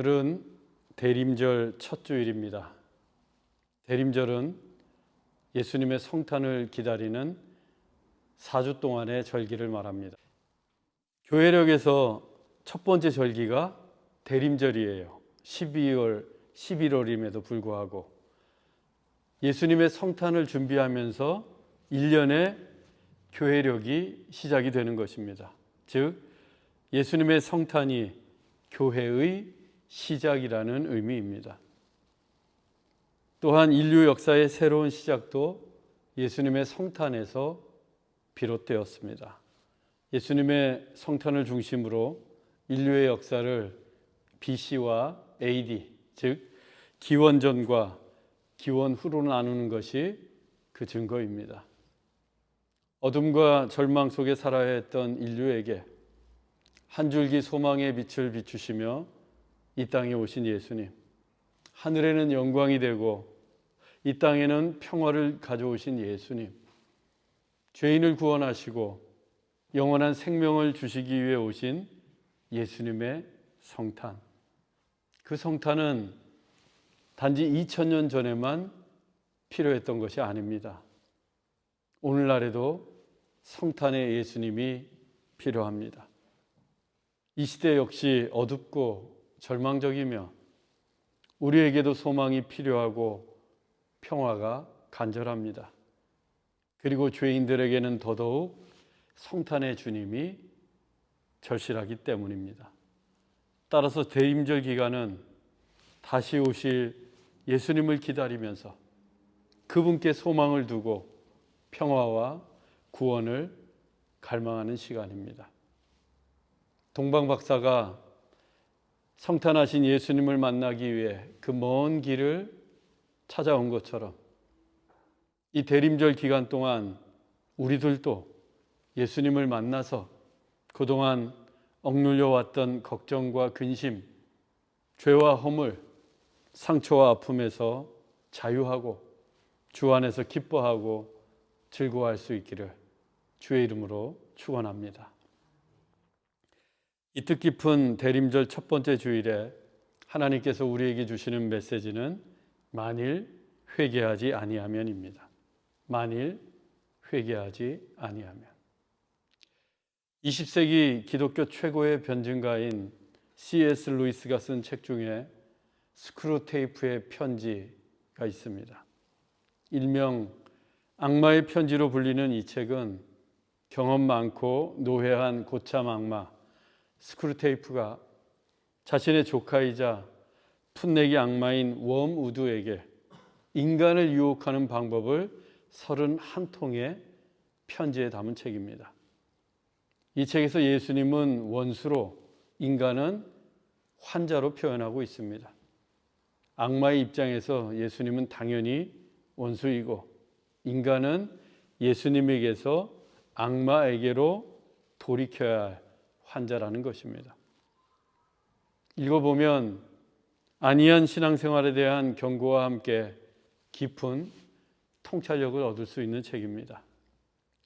오늘은 대림절 첫 주일입니다. 대림절은 예수님의 성탄을 기다리는 4주 동안의 절기를 말합니다. 교회력에서 첫 번째 절기가 대림절이에요. 12월, 11월임에도 불구하고 예수님의 성탄을 준비하면서 1년의 교회력이 시작이 되는 것입니다. 즉 예수님의 성탄이 교회의 시작이라는 의미입니다. 또한 인류 역사의 새로운 시작도 예수님의 성탄에서 비롯되었습니다. 예수님의 성탄을 중심으로 인류의 역사를 BC와 AD, 즉 기원전과 기원 후로 나누는 것이 그 증거입니다. 어둠과 절망 속에 살아야 했던 인류에게 한 줄기 소망의 빛을 비추시며 이 땅에 오신 예수님, 하늘에는 영광이 되고 이 땅에는 평화를 가져오신 예수님, 죄인을 구원하시고 영원한 생명을 주시기 위해 오신 예수님의 성탄. 그 성탄은 단지 2000년 전에만 필요했던 것이 아닙니다. 오늘날에도 성탄의 예수님이 필요합니다. 이 시대 역시 어둡고 절망적이며 우리에게도 소망이 필요하고 평화가 간절합니다. 그리고 죄인들에게는 더더욱 성탄의 주님이 절실하기 때문입니다. 따라서 대림절 기간은 다시 오실 예수님을 기다리면서 그분께 소망을 두고 평화와 구원을 갈망하는 시간입니다. 동방 박사가 성탄하신 예수님을 만나기 위해 그 먼 길을 찾아온 것처럼 이 대림절 기간 동안 우리들도 예수님을 만나서 그동안 억눌려 왔던 걱정과 근심, 죄와 허물, 상처와 아픔에서 자유하고 주 안에서 기뻐하고 즐거워할 수 있기를 주의 이름으로 축원합니다. 이 뜻깊은 대림절 첫 번째 주일에 하나님께서 우리에게 주시는 메시지는 만일 회개하지 아니하면입니다. 만일 회개하지 아니하면. 20세기 기독교 최고의 변증가인 C.S. 루이스가 쓴 책 중에 스크루테이프의 편지가 있습니다. 일명 악마의 편지로 불리는 이 책은 경험 많고 노회한 고참 악마 스크루테이프가 자신의 조카이자 풋내기 악마인 웜우드에게 인간을 유혹하는 방법을 31통의 편지에 담은 책입니다. 이 책에서 예수님은 원수로, 인간은 환자로 표현하고 있습니다. 악마의 입장에서 예수님은 당연히 원수이고 인간은 예수님에게서 악마에게로 돌이켜야 할 환자라는 것입니다. 읽어보면 안이한 신앙생활에 대한 경고와 함께 깊은 통찰력을 얻을 수 있는 책입니다.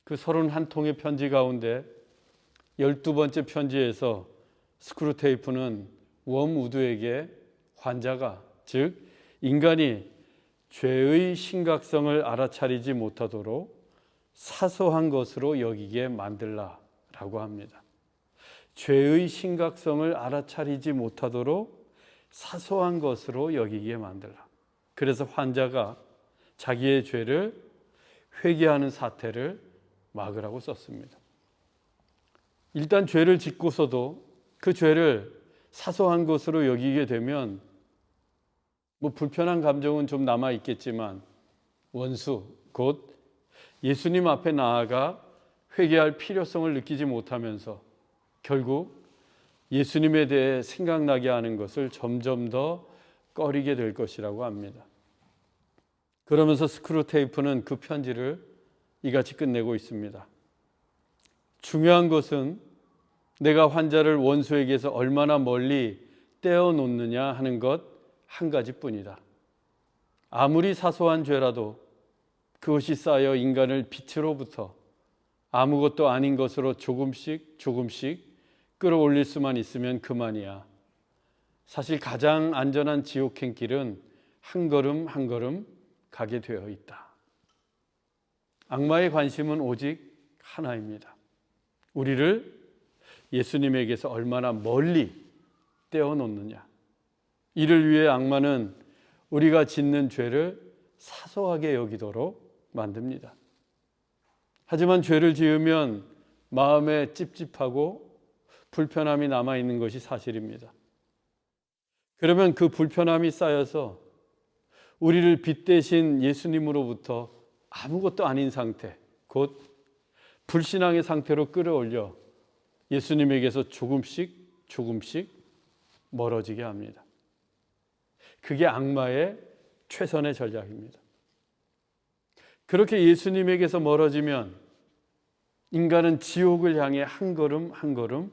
그 31통의 편지 가운데 12번째 편지에서 스크루테이프는 웜우드에게 환자가, 즉 인간이 죄의 심각성을 알아차리지 못하도록 사소한 것으로 여기게 만들라라고 합니다. 죄의 심각성을 알아차리지 못하도록 사소한 것으로 여기게 만들라. 그래서 환자가 자기의 죄를 회개하는 사태를 막으라고 썼습니다. 일단 죄를 짓고서도 그 죄를 사소한 것으로 여기게 되면 불편한 감정은 좀 남아 있겠지만 원수, 곧 예수님 앞에 나아가 회개할 필요성을 느끼지 못하면서 결국 예수님에 대해 생각나게 하는 것을 점점 더 꺼리게 될 것이라고 합니다. 그러면서 스크루테이프는 그 편지를 이같이 끝내고 있습니다. 중요한 것은 내가 환자를 원수에게서 얼마나 멀리 떼어놓느냐 하는 것 한 가지뿐이다. 아무리 사소한 죄라도 그것이 쌓여 인간을 빛으로부터 아무것도 아닌 것으로 조금씩 끌어올릴 수만 있으면 그만이야. 사실 가장 안전한 지옥행길은 한 걸음 한 걸음 가게 되어 있다. 악마의 관심은 오직 하나입니다. 우리를 예수님에게서 얼마나 멀리 떼어놓느냐. 이를 위해 악마는 우리가 짓는 죄를 사소하게 여기도록 만듭니다. 하지만 죄를 지으면 마음에 찝찝하고 불편함이 남아있는 것이 사실입니다. 그러면 그 불편함이 쌓여서 우리를 빛 대신 예수님으로부터 아무것도 아닌 상태, 곧 불신앙의 상태로 끌어올려 예수님에게서 조금씩 멀어지게 합니다. 그게 악마의 최선의 전략입니다. 그렇게 예수님에게서 멀어지면 인간은 지옥을 향해 한 걸음 한 걸음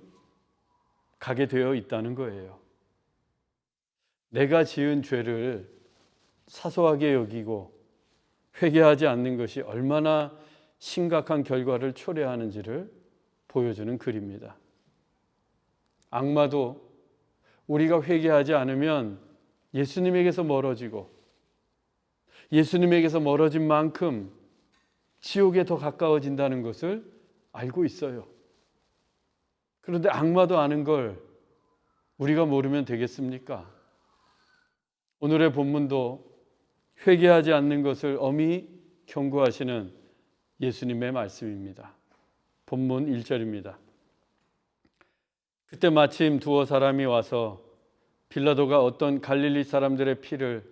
가게 되어 있다는 거예요. 내가 지은 죄를 사소하게 여기고 회개하지 않는 것이 얼마나 심각한 결과를 초래하는지를 보여주는 글입니다. 악마도 우리가 회개하지 않으면 예수님에게서 멀어지고 예수님에게서 멀어진 만큼 지옥에 더 가까워진다는 것을 알고 있어요. 그런데 악마도 아는 걸 우리가 모르면 되겠습니까? 오늘의 본문도 회개하지 않는 것을 엄히 경고하시는 예수님의 말씀입니다. 본문 1절입니다. 그때 마침 두어 사람이 와서 빌라도가 어떤 갈릴리 사람들의 피를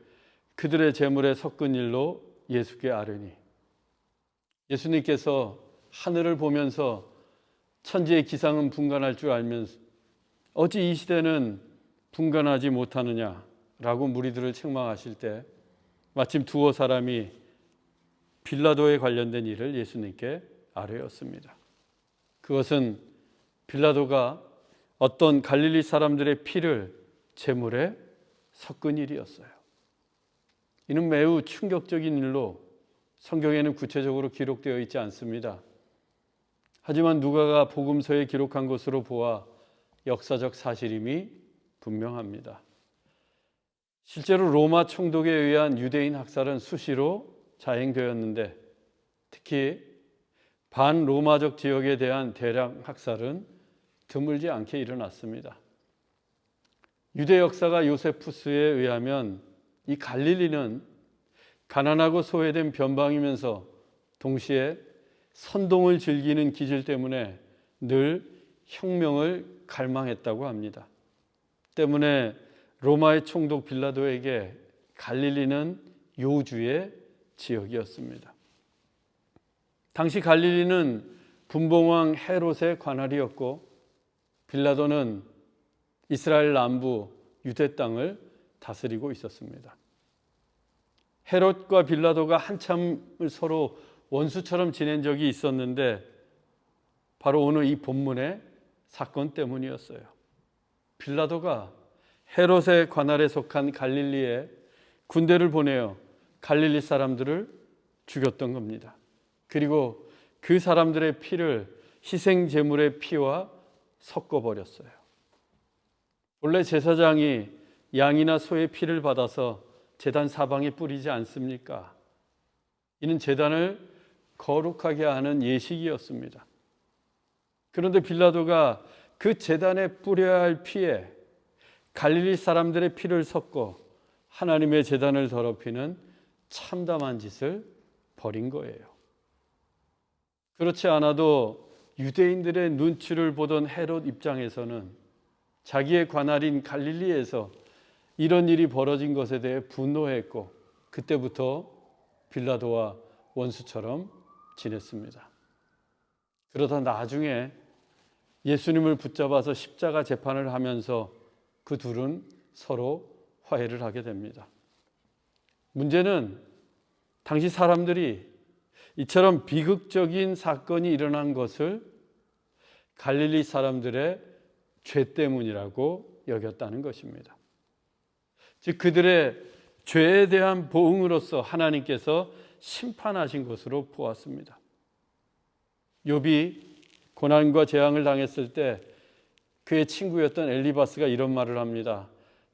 그들의 제물에 섞은 일로 예수께 아뢰니. 예수님께서 하늘을 보면서 천지의 기상은 분간할 줄 알면서 어찌 이 시대는 분간하지 못하느냐라고 무리들을 책망하실 때 마침 두어 사람이 빌라도에 관련된 일을 예수님께 아뢰었습니다. 그것은 빌라도가 어떤 갈릴리 사람들의 피를 제물에 섞은 일이었어요. 이는 매우 충격적인 일로 성경에는 구체적으로 기록되어 있지 않습니다. 하지만 누가가 복음서에 기록한 것으로 보아 역사적 사실임이 분명합니다. 실제로 로마 총독에 의한 유대인 학살은 수시로 자행되었는데 특히 반로마적 지역에 대한 대량 학살은 드물지 않게 일어났습니다. 유대 역사가 요세푸스에 의하면 이 갈릴리는 가난하고 소외된 변방이면서 동시에 선동을 즐기는 기질 때문에 늘 혁명을 갈망했다고 합니다. 때문에 로마의 총독 빌라도에게 갈릴리는 요주의 지역이었습니다. 당시 갈릴리는 분봉왕 헤롯의 관할이었고 빌라도는 이스라엘 남부 유대 땅을 다스리고 있었습니다. 헤롯과 빌라도가 한참을 서로 원수처럼 지낸 적이 있었는데 바로 오늘 이 본문의 사건 때문이었어요. 빌라도가 헤롯의 관할에 속한 갈릴리에 군대를 보내어 갈릴리 사람들을 죽였던 겁니다. 그리고 그 사람들의 피를 희생 제물의 피와 섞어버렸어요. 원래 제사장이 양이나 소의 피를 받아서 제단 사방에 뿌리지 않습니까? 이는 제단을 거룩하게 하는 예식이었습니다. 그런데 빌라도가 그 제단에 뿌려야 할 피에 갈릴리 사람들의 피를 섞어 하나님의 제단을 더럽히는 참담한 짓을 벌인 거예요. 그렇지 않아도 유대인들의 눈치를 보던 헤롯 입장에서는 자기의 관할인 갈릴리에서 이런 일이 벌어진 것에 대해 분노했고 그때부터 빌라도와 원수처럼 지냈습니다. 그러다 나중에 예수님을 붙잡아서 십자가 재판을 하면서 그 둘은 서로 화해를 하게 됩니다. 문제는 당시 사람들이 이처럼 비극적인 사건이 일어난 것을 갈릴리 사람들의 죄 때문이라고 여겼다는 것입니다. 즉 그들의 죄에 대한 보응으로서 하나님께서 심판하신 것으로 보았습니다. 욥이 고난과 재앙을 당했을 때 그의 친구였던 엘리바스가 이런 말을 합니다.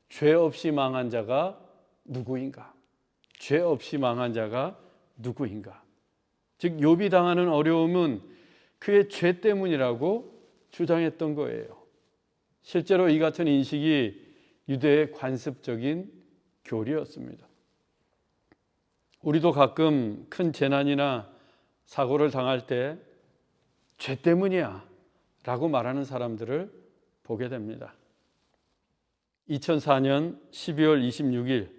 죄 없이 망한 자가 누구인가? 죄 없이 망한 자가 누구인가? 즉 욥이 당하는 어려움은 그의 죄 때문이라고 주장했던 거예요. 실제로 이 같은 인식이 유대의 관습적인 교리였습니다. 우리도 가끔 큰 재난이나 사고를 당할 때 죄 때문이야 라고 말하는 사람들을 보게 됩니다. 2004년 12월 26일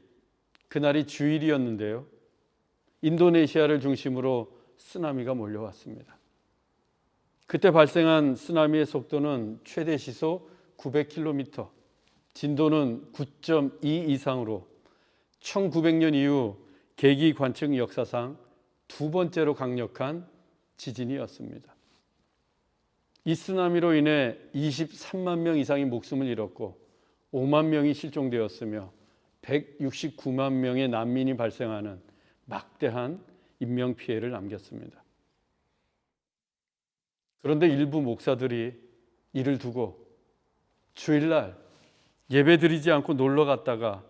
그날이 주일이었는데요. 인도네시아를 중심으로 쓰나미가 몰려왔습니다. 그때 발생한 쓰나미의 속도는 최대 시속 900km, 진도는 9.2 이상으로 1900년 이후 계기 관측 역사상 두 번째로 강력한 지진이었습니다. 이 쓰나미로 인해 23만 명 이상이 목숨을 잃었고 5만 명이 실종되었으며 169만 명의 난민이 발생하는 막대한 인명피해를 남겼습니다. 그런데 일부 목사들이 이를 두고 주일날 예배드리지 않고 놀러 갔다가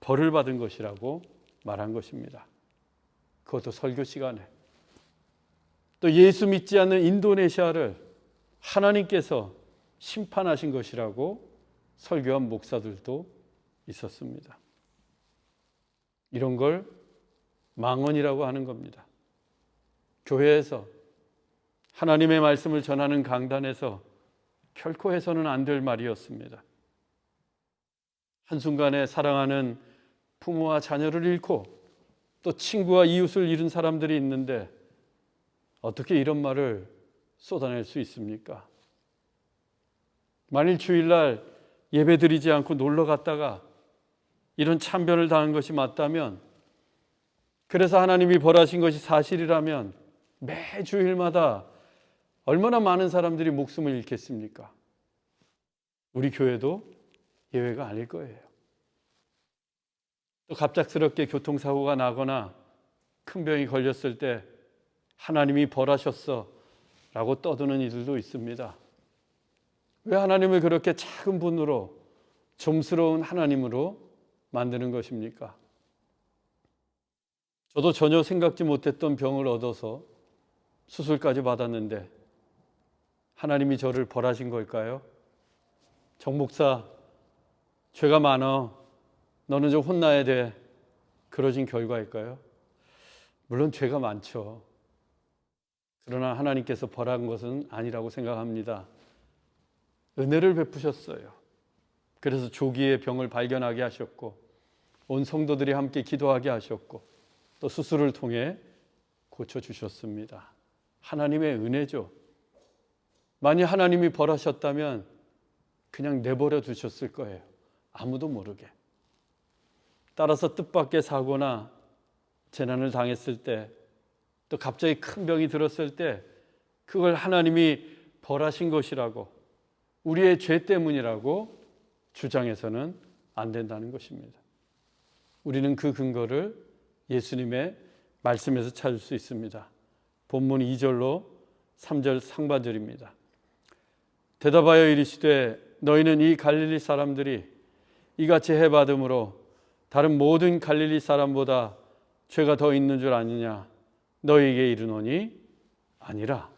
벌을 받은 것이라고 말한 것입니다. 그것도 설교 시간에. 또 예수 믿지 않는 인도네시아를 하나님께서 심판하신 것이라고 설교한 목사들도 있었습니다. 이런 걸 망언이라고 하는 겁니다. 교회에서 하나님의 말씀을 전하는 강단에서 결코 해서는 안 될 말이었습니다. 한순간에 사랑하는 부모와 자녀를 잃고 또 친구와 이웃을 잃은 사람들이 있는데 어떻게 이런 말을 쏟아낼 수 있습니까? 만일 주일날 예배드리지 않고 놀러 갔다가 이런 참변을 당한 것이 맞다면, 그래서 하나님이 벌하신 것이 사실이라면 매 주일마다 얼마나 많은 사람들이 목숨을 잃겠습니까? 우리 교회도 예외가 아닐 거예요. 또 갑작스럽게 교통사고가 나거나 큰 병이 걸렸을 때 하나님이 벌하셨어 라고 떠드는 이들도 있습니다. 왜 하나님을 그렇게 작은 분으로, 좀스러운 하나님으로 만드는 것입니까? 저도 전혀 생각지 못했던 병을 얻어서 수술까지 받았는데 하나님이 저를 벌하신 걸까요? 정 목사, 죄가 많아. 너는 좀 혼나야 돼. 그러진 결과일까요? 물론 죄가 많죠. 그러나 하나님께서 벌한 것은 아니라고 생각합니다. 은혜를 베푸셨어요. 그래서 조기에 병을 발견하게 하셨고 온 성도들이 함께 기도하게 하셨고 또 수술을 통해 고쳐주셨습니다. 하나님의 은혜죠. 만약 하나님이 벌하셨다면 그냥 내버려 두셨을 거예요. 아무도 모르게. 따라서 뜻밖의 사고나 재난을 당했을 때, 또 갑자기 큰 병이 들었을 때 그걸 하나님이 벌하신 것이라고, 우리의 죄 때문이라고 주장해서는 안 된다는 것입니다. 우리는 그 근거를 예수님의 말씀에서 찾을 수 있습니다. 본문 2절로 3절 상반절입니다. 대답하여 이르시되 너희는 이 갈릴리 사람들이 이같이 해받음으로 다른 모든 갈릴리 사람보다 죄가 더 있는 줄 아느냐? 너희에게 이르노니 아니라.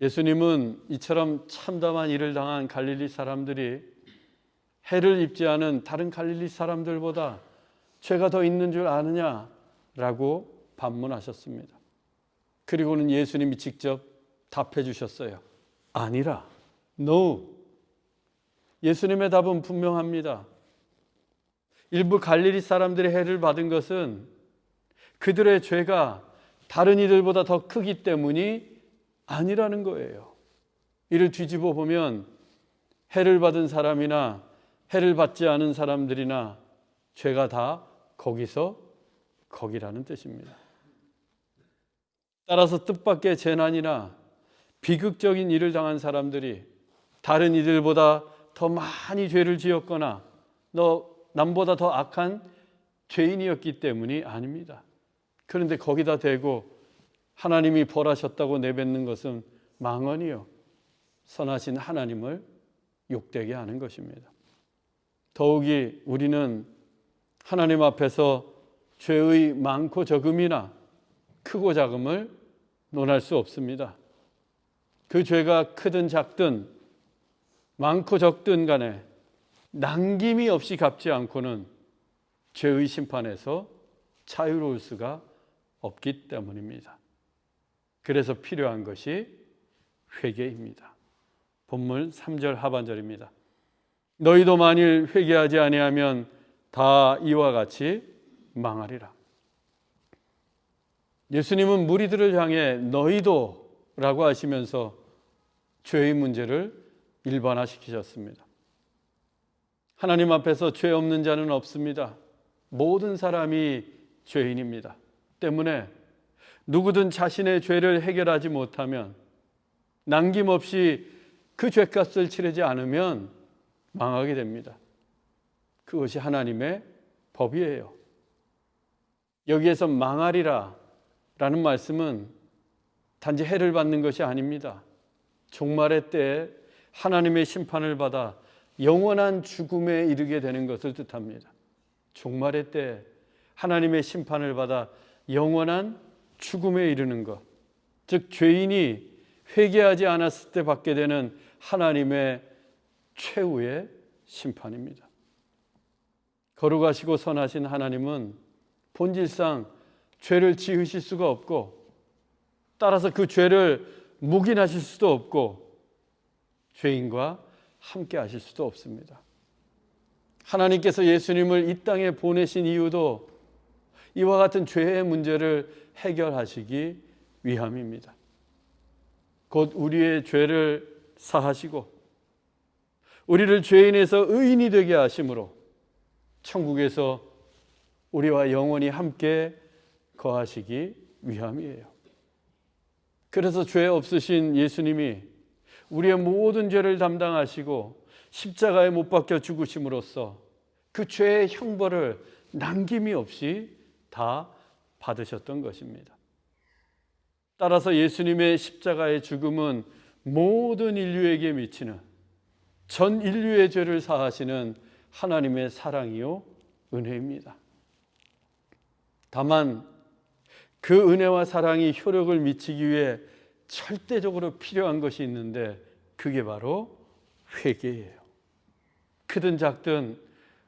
예수님은 이처럼 참담한 일을 당한 갈릴리 사람들이 해를 입지 않은 다른 갈릴리 사람들보다 죄가 더 있는 줄 아느냐라고 반문하셨습니다. 그리고는 예수님이 직접 답해 주셨어요. 아니라. No. 예수님의 답은 분명합니다. 일부 갈릴리 사람들의 해를 받은 것은 그들의 죄가 다른 이들보다 더 크기 때문이 아니라는 거예요. 이를 뒤집어 보면 해를 받은 사람이나 해를 받지 않은 사람들이나 죄가 다 거기서 거기라는 뜻입니다. 따라서 뜻밖의 재난이나 비극적인 일을 당한 사람들이 다른 이들보다 더 많이 죄를 지었거나 남보다 더 악한 죄인이었기 때문이 아닙니다. 그런데 거기다 대고 하나님이 벌하셨다고 내뱉는 것은 망언이요, 선하신 하나님을 욕되게 하는 것입니다. 더욱이 우리는 하나님 앞에서 죄의 많고 적음이나 크고 작음을 논할 수 없습니다. 그 죄가 크든 작든 많고 적든 간에 남김이 없이 갚지 않고는 죄의 심판에서 자유로울 수가 없기 때문입니다. 그래서 필요한 것이 회개입니다. 본문 3절 하반절입니다. 너희도 만일 회개하지 아니하면 다 이와 같이 망하리라. 예수님은 무리들을 향해 너희도 라고 하시면서 죄의 문제를 일반화시키셨습니다. 하나님 앞에서 죄 없는 자는 없습니다. 모든 사람이 죄인입니다. 때문에 누구든 자신의 죄를 해결하지 못하면, 남김없이 그 죄값을 치르지 않으면 망하게 됩니다. 그것이 하나님의 법이에요. 여기에서 망하리라 라는 말씀은 단지 해를 받는 것이 아닙니다. 종말의 때에 하나님의 심판을 받아 영원한 죽음에 이르게 되는 것을 뜻합니다. 종말의 때에 하나님의 심판을 받아 영원한 죽음에 이르는 것, 즉 죄인이 회개하지 않았을 때 받게 되는 하나님의 최후의 심판입니다. 거룩하시고 선하신 하나님은 본질상 죄를 지으실 수가 없고, 따라서 그 죄를 묵인하실 수도 없고, 죄인과 함께 하실 수도 없습니다. 하나님께서 예수님을 이 땅에 보내신 이유도 이와 같은 죄의 문제를 해결하시기 위함입니다. 곧 우리의 죄를 사하시고 우리를 죄인에서 의인이 되게 하심으로 천국에서 우리와 영원히 함께 거하시기 위함이에요. 그래서 죄 없으신 예수님이 우리의 모든 죄를 담당하시고 십자가에 못 박혀 죽으심으로써 그 죄의 형벌을 남김이 없이 다 받으셨던 것입니다. 따라서 예수님의 십자가의 죽음은 모든 인류에게 미치는, 전 인류의 죄를 사하시는 하나님의 사랑이요 은혜입니다. 다만 그 은혜와 사랑이 효력을 미치기 위해 절대적으로 필요한 것이 있는데, 그게 바로 회개예요. 크든 작든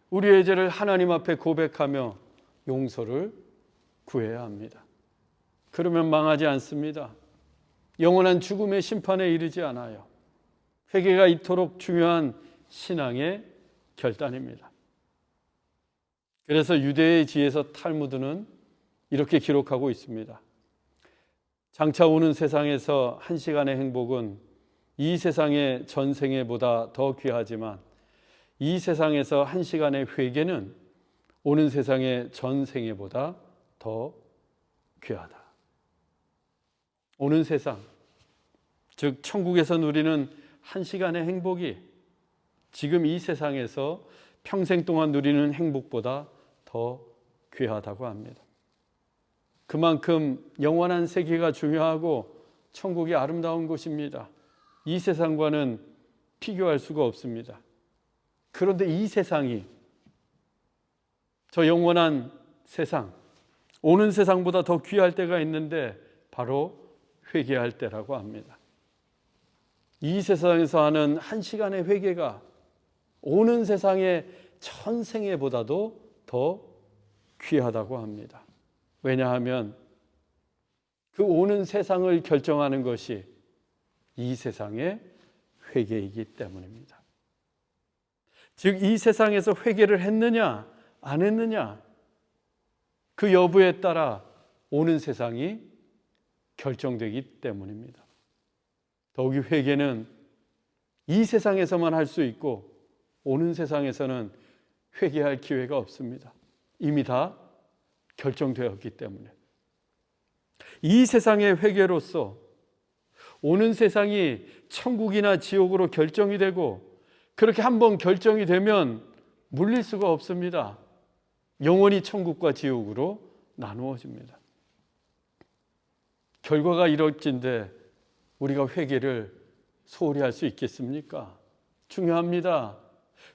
우리의 죄를 하나님 앞에 고백하며 용서를 구해야 합니다. 그러면 망하지 않습니다. 영원한 죽음의 심판에 이르지 않아요. 회개가 이토록 중요한 신앙의 결단입니다. 그래서 유대의 지에서 탈무드는 이렇게 기록하고 있습니다. 장차 오는 세상에서 한 시간의 행복은 이 세상의 전생애보다 더 귀하지만, 이 세상에서 한 시간의 회개는 오는 세상의 전생애보다 더 귀하다. 오는 세상, 즉 천국에서 누리는 한 시간의 행복이 지금 이 세상에서 평생 동안 누리는 행복보다 더 귀하다고 합니다. 그만큼 영원한 세계가 중요하고 천국이 아름다운 곳입니다. 이 세상과는 비교할 수가 없습니다. 그런데 이 세상이, 저 영원한 세상, 오는 세상보다 더 귀할 때가 있는데 바로 회개할 때라고 합니다. 이 세상에서 하는 한 시간의 회개가 오는 세상의 천생애보다도 더 귀하다고 합니다. 왜냐하면 그 오는 세상을 결정하는 것이 이 세상의 회개이기 때문입니다. 즉 이 세상에서 회개를 했느냐 안 했느냐, 그 여부에 따라 오는 세상이 결정되기 때문입니다. 더욱이 회개는 이 세상에서만 할 수 있고 오는 세상에서는 회개할 기회가 없습니다. 이미 다 결정되었기 때문에. 이 세상의 회개로서 오는 세상이 천국이나 지옥으로 결정이 되고, 그렇게 한번 결정이 되면 물릴 수가 없습니다. 영원히 천국과 지옥으로 나누어집니다. 결과가 이럴진데 우리가 회개를 소홀히 할 수 있겠습니까? 중요합니다.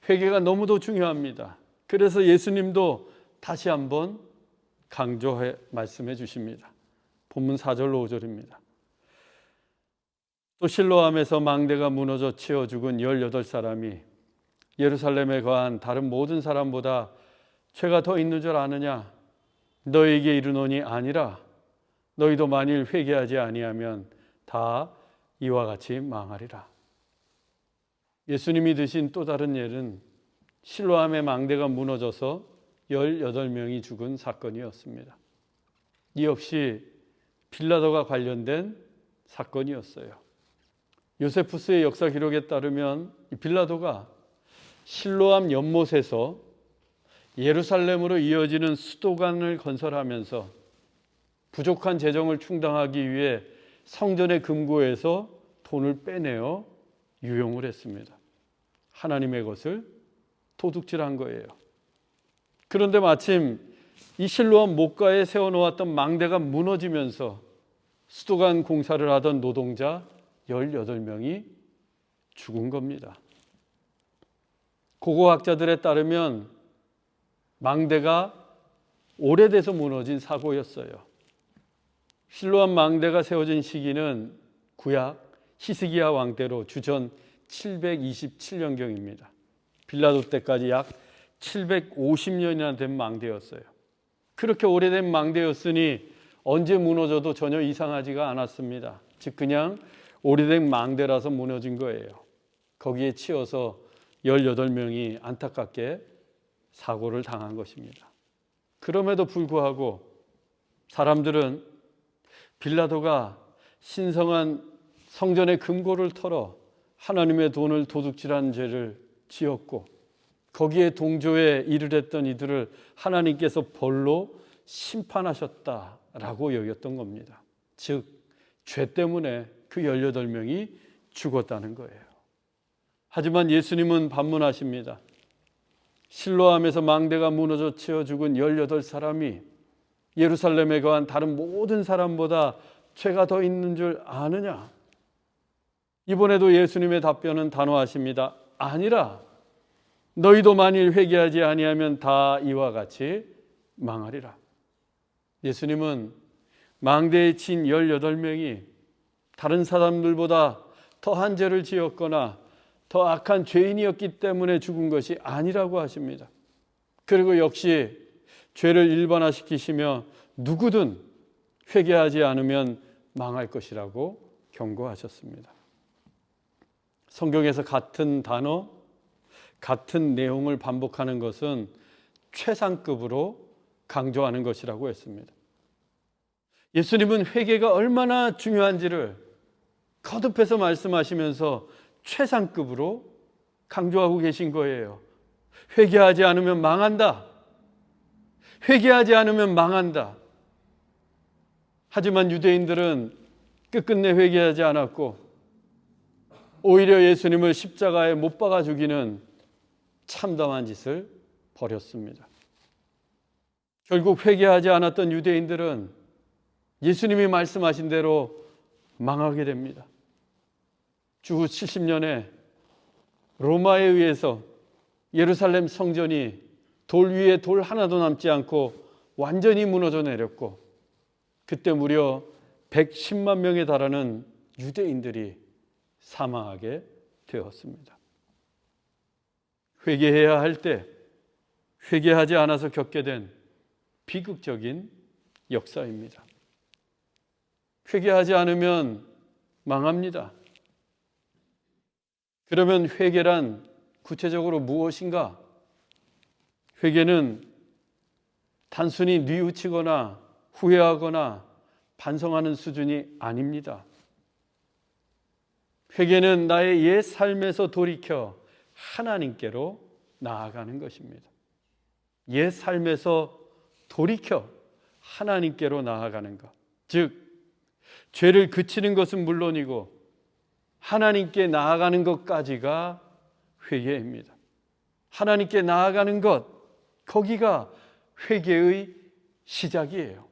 회개가 너무도 중요합니다. 그래서 예수님도 다시 한번 강조해 말씀해 주십니다. 본문 4절로 5절입니다. 또 실로암에서 망대가 무너져 치어 죽은 18사람이 예루살렘에 거한 다른 모든 사람보다 죄가 더 있는 줄 아느냐? 너희에게 이르노니 아니라. 너희도 만일 회개하지 아니하면 다 이와 같이 망하리라. 예수님이 드신 또 다른 예는 실로암의 망대가 무너져서 18명이 죽은 사건이었습니다. 이 역시 빌라도가 관련된 사건이었어요. 요세푸스의 역사 기록에 따르면 빌라도가 실로암 연못에서 예루살렘으로 이어지는 수도관을 건설하면서 부족한 재정을 충당하기 위해 성전의 금고에서 돈을 빼내어 유용을 했습니다. 하나님의 것을 도둑질한 거예요. 그런데 마침 이 실로암 목가에 세워놓았던 망대가 무너지면서 수도관 공사를 하던 노동자 18명이 죽은 겁니다. 고고학자들에 따르면 망대가 오래돼서 무너진 사고였어요. 실로암 망대가 세워진 시기는 구약 히스기야 왕 때로 주전 727년경입니다. 빌라도 때까지 약 750년이나 된 망대였어요. 그렇게 오래된 망대였으니 언제 무너져도 전혀 이상하지가 않았습니다. 즉 그냥 오래된 망대라서 무너진 거예요. 거기에 치여서 18명이 안타깝게 사고를 당한 것입니다. 그럼에도 불구하고 사람들은 빌라도가 신성한 성전의 금고를 털어 하나님의 돈을 도둑질한 죄를 지었고 거기에 동조에 이르렀던 이들을 하나님께서 벌로 심판하셨다라고 여겼던 겁니다. 즉 죄 때문에 그 18명이 죽었다는 거예요. 하지만 예수님은 반문하십니다. 실로암에서 망대가 무너져 치어 죽은 18사람이 예루살렘에 거한 다른 모든 사람보다 죄가 더 있는 줄 아느냐? 이번에도 예수님의 답변은 단호하십니다. 아니라 너희도 만일 회개하지 아니하면 다 이와 같이 망하리라. 예수님은 망대에 친 18명이 다른 사람들보다 더한 죄를 지었거나 더 악한 죄인이었기 때문에 죽은 것이 아니라고 하십니다. 그리고 역시 죄를 일반화시키시며 누구든 회개하지 않으면 망할 것이라고 경고하셨습니다. 성경에서 같은 단어, 같은 내용을 반복하는 것은 최상급으로 강조하는 것이라고 했습니다. 예수님은 회개가 얼마나 중요한지를 거듭해서 말씀하시면서 최상급으로 강조하고 계신 거예요. 회개하지 않으면 망한다. 회개하지 않으면 망한다. 하지만 유대인들은 끝끝내 회개하지 않았고 오히려 예수님을 십자가에 못 박아 죽이는 참담한 짓을 벌였습니다. 결국 회개하지 않았던 유대인들은 예수님이 말씀하신 대로 망하게 됩니다. 주후 70년에 로마에 의해서 예루살렘 성전이 돌 위에 돌 하나도 남지 않고 완전히 무너져 내렸고 그때 무려 110만 명에 달하는 유대인들이 사망하게 되었습니다. 회개해야 할 때 회개하지 않아서 겪게 된 비극적인 역사입니다. 회개하지 않으면 망합니다. 그러면 회개란 구체적으로 무엇인가? 회개는 단순히 뉘우치거나 후회하거나 반성하는 수준이 아닙니다. 회개는 나의 옛 삶에서 돌이켜 하나님께로 나아가는 것입니다. 옛 삶에서 돌이켜 하나님께로 나아가는 것. 즉, 죄를 그치는 것은 물론이고 하나님께 나아가는 것까지가 회개입니다. 하나님께 나아가는 것, 거기가 회개의 시작이에요.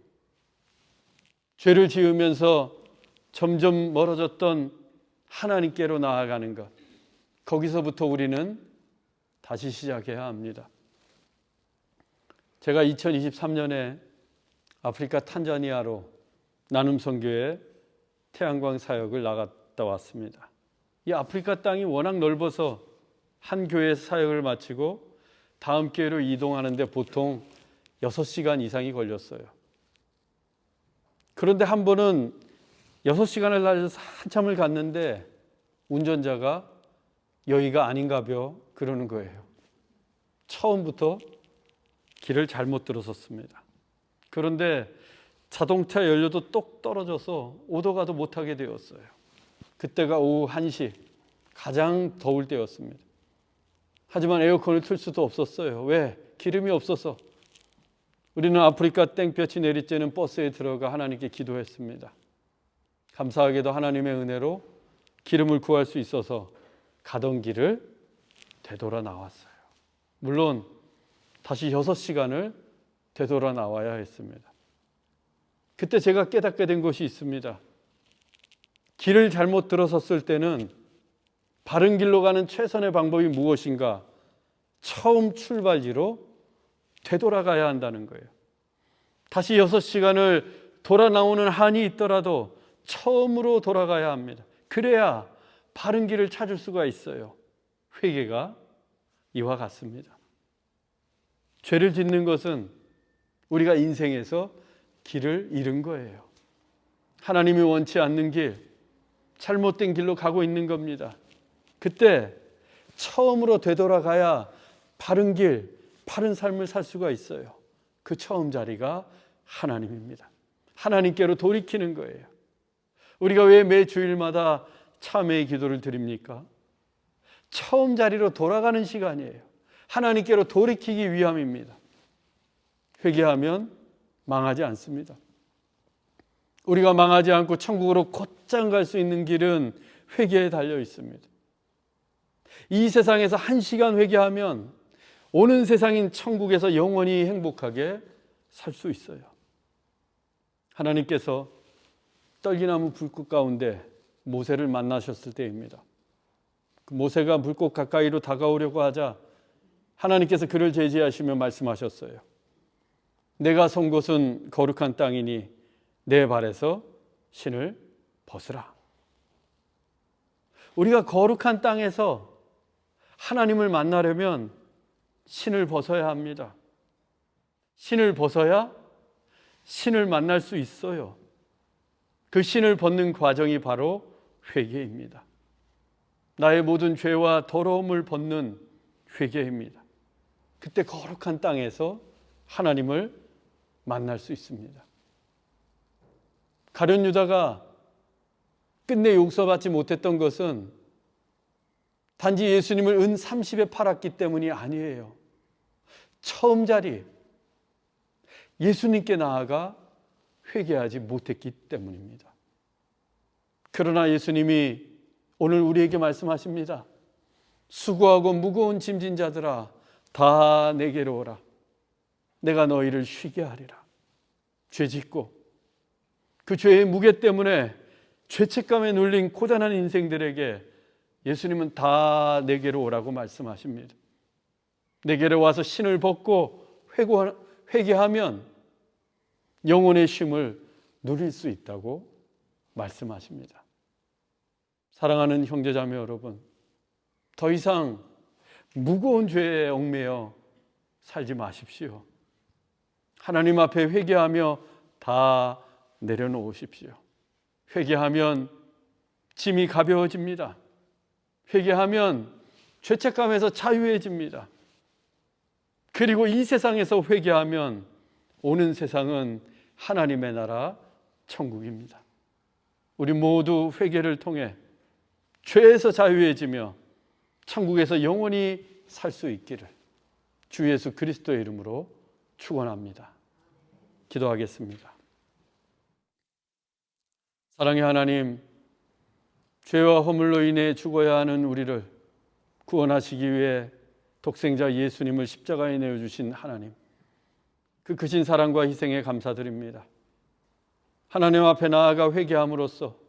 죄를 지으면서 점점 멀어졌던 하나님께로 나아가는 것, 거기서부터 우리는 다시 시작해야 합니다. 제가 2023년에 아프리카 탄자니아로 나눔 선교회 태양광 사역을 나갔다 왔습니다. 이 아프리카 땅이 워낙 넓어서 한 교회에서 사역을 마치고 다음 교회로 이동하는데 보통 6시간 이상이 걸렸어요. 그런데 한 번은 6시간을 달려서 한참을 갔는데 운전자가 여기가 아닌가벼 그러는 거예요. 처음부터 길을 잘못 들었었습니다. 그런데 자동차 연료도 똑 떨어져서 오도 가도 못하게 되었어요. 그때가 오후 1시, 가장 더울 때였습니다. 하지만 에어컨을 틀 수도 없었어요. 왜? 기름이 없어서. 우리는 아프리카 땡볕이 내리쬐는 버스에 들어가 하나님께 기도했습니다. 감사하게도 하나님의 은혜로 기름을 구할 수 있어서 가던 길을 되돌아 나왔어요. 물론 다시 6시간을 되돌아 나와야 했습니다. 그때 제가 깨닫게 된 것이 있습니다. 길을 잘못 들어섰을 때는 바른 길로 가는 최선의 방법이 무엇인가? 처음 출발지로 되돌아가야 한다는 거예요. 다시 6시간을 돌아 나오는 한이 있더라도 처음으로 돌아가야 합니다. 그래야 바른 길을 찾을 수가 있어요. 회개가 이와 같습니다. 죄를 짓는 것은 우리가 인생에서 길을 잃은 거예요. 하나님이 원치 않는 길, 잘못된 길로 가고 있는 겁니다. 그때 처음으로 되돌아가야 바른 길, 바른 삶을 살 수가 있어요. 그 처음 자리가 하나님입니다. 하나님께로 돌이키는 거예요. 우리가 왜 매 주일마다 참회의 기도를 드립니까? 처음 자리로 돌아가는 시간이에요. 하나님께로 돌이키기 위함입니다. 회개하면 망하지 않습니다. 우리가 망하지 않고 천국으로 곧장 갈 수 있는 길은 회개에 달려 있습니다. 이 세상에서 1시간 회개하면 오는 세상인 천국에서 영원히 행복하게 살 수 있어요. 하나님께서 떨기나무 불꽃 가운데 모세를 만나셨을 때입니다. 모세가 불꽃 가까이로 다가오려고 하자 하나님께서 그를 제지하시며 말씀하셨어요. 내가 선 곳은 거룩한 땅이니 내 발에서 신을 벗으라. 우리가 거룩한 땅에서 하나님을 만나려면 신을 벗어야 합니다. 신을 벗어야 신을 만날 수 있어요. 그 신을 벗는 과정이 바로 회개입니다. 나의 모든 죄와 더러움을 벗는 회개입니다. 그때 거룩한 땅에서 하나님을 만날 수 있습니다. 가룟 유다가 끝내 용서받지 못했던 것은 단지 예수님을 은 30에 팔았기 때문이 아니에요. 처음 자리 예수님께 나아가 회개하지 못했기 때문입니다. 그러나 예수님이 오늘 우리에게 말씀하십니다. 수고하고 무거운 짐진 자들아 다 내게로 오라. 내가 너희를 쉬게 하리라. 죄 짓고 그 죄의 무게 때문에 죄책감에 눌린 고단한 인생들에게 예수님은 다 내게로 오라고 말씀하십니다. 내게로 와서 신을 벗고 회개하면 영혼의 쉼을 누릴 수 있다고 말씀하십니다. 사랑하는 형제자매 여러분, 더 이상 무거운 죄에 얽매여 살지 마십시오. 하나님 앞에 회개하며 다 내려놓으십시오. 회개하면 짐이 가벼워집니다. 회개하면 죄책감에서 자유해집니다. 그리고 이 세상에서 회개하면 오는 세상은 하나님의 나라 천국입니다. 우리 모두 회개를 통해 죄에서 자유해지며 천국에서 영원히 살 수 있기를 주 예수 그리스도의 이름으로 축원합니다. 기도하겠습니다. 사랑의 하나님, 죄와 허물로 인해 죽어야 하는 우리를 구원하시기 위해 독생자 예수님을 십자가에 내어주신 하나님, 그 크신 사랑과 희생에 감사드립니다. 하나님 앞에 나아가 회개함으로써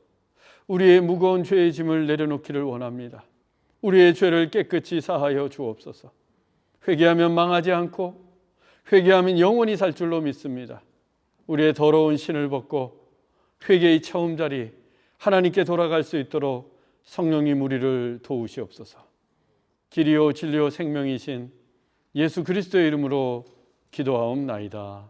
우리의 무거운 죄의 짐을 내려놓기를 원합니다. 우리의 죄를 깨끗이 사하여 주옵소서. 회개하면 망하지 않고 회개하면 영원히 살 줄로 믿습니다. 우리의 더러운 신을 벗고 회개의 처음 자리 하나님께 돌아갈 수 있도록 성령님 우리를 도우시옵소서. 길이요 진리요 생명이신 예수 그리스도의 이름으로 기도하옵나이다.